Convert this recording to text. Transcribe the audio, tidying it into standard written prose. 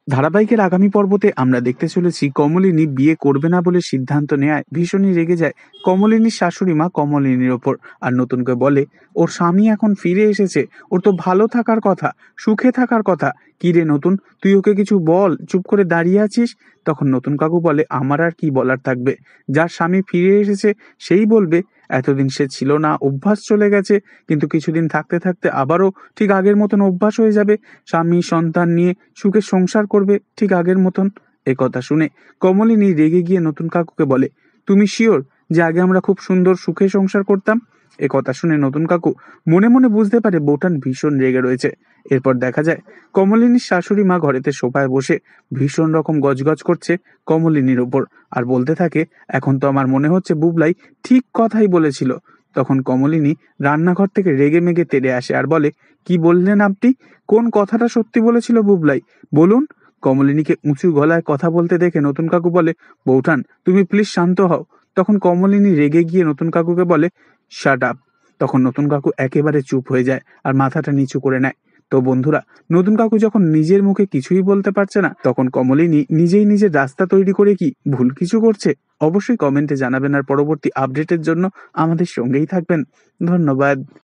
ধারাবাহিকের আগামী পর্বতে আমরা দেখতে চলেছি কমলিনী বিয়ে করবে না বলে সিদ্ধান্ত নেয় ভীষণই রেগে যায় কমলিনীর শাশুড়ি মা কমলিনীর ওপর। আর নতুনকে বলে ওর স্বামী এখন ফিরে এসেছে, ওর তো ভালো থাকার কথা, সুখে থাকার কথা। কি রে নতুন, তুই ওকে কিছু বল, চুপ করে দাঁড়িয়ে আছিস। তখন নতুন কাকু বলে আমার আর কি বলার থাকবে, যার স্বামী ফিরে এসেছে সেই বলবে। এতদিন সে ছিল না, অভ্যাস চলে গেছে, কিন্তু কিছুদিন থাকতে থাকতে আবারও ঠিক আগের মতন অভ্যাস হয়ে যাবে। স্বামী সন্তান নিয়ে সুখে সংসার করবে ঠিক আগের মতন। এ কথা শুনে কমলিনী রেগে গিয়ে নতুন কাকুকে বলে, তুমি শিওর যে আগে আমরা খুব সুন্দর সুখে সংসার করতাম? এ কথা শুনে নতুন কাকু মনে মনে বুঝতে পারে বউঠান ভীষণ রেগে রয়েছে। এরপর দেখা যায় কমলিনীর শাশুড়ি মা ঘরেতে সোফায় বসে ভীষণ রকম গজগজ করছে কমলিনীর ওপর, আর বলতে থাকে এখন তো আমার মনে হচ্ছে বুবলাই ঠিক কথাই বলেছিল। তখন কমলিনী রান্নাঘর থেকে রেগে মেগে তেড়ে আসে আর বলে, কি বললেন আপনি? কোন কথাটা সত্যি বলেছিল বুবলাই, বলুন। কমলিনীকে উঁচু গলায় কথা বলতে দেখে নতুন কাকু বলে, বৌঠান তুমি প্লিজ শান্ত হও। তখন কমলিনী রেগে গিয়ে নতুন কাকুকে বলে, শাট আপ। তখন নতুন কাকু একেবারে চুপ হয়ে যায় আর মাথাটা নিচু করে নেয়। তো বন্ধুরা, নতুন কাকু যখন নিজের মুখে কিছুই বলতে পারছে না, তখন কমলিনী নিজেই নিজের রাস্তা তৈরি করে কি ভুল কিছু করছে? অবশ্যই কমেন্টে জানাবেন, আর পরবর্তী আপডেটের জন্য আমাদের সঙ্গেই থাকবেন। ধন্যবাদ।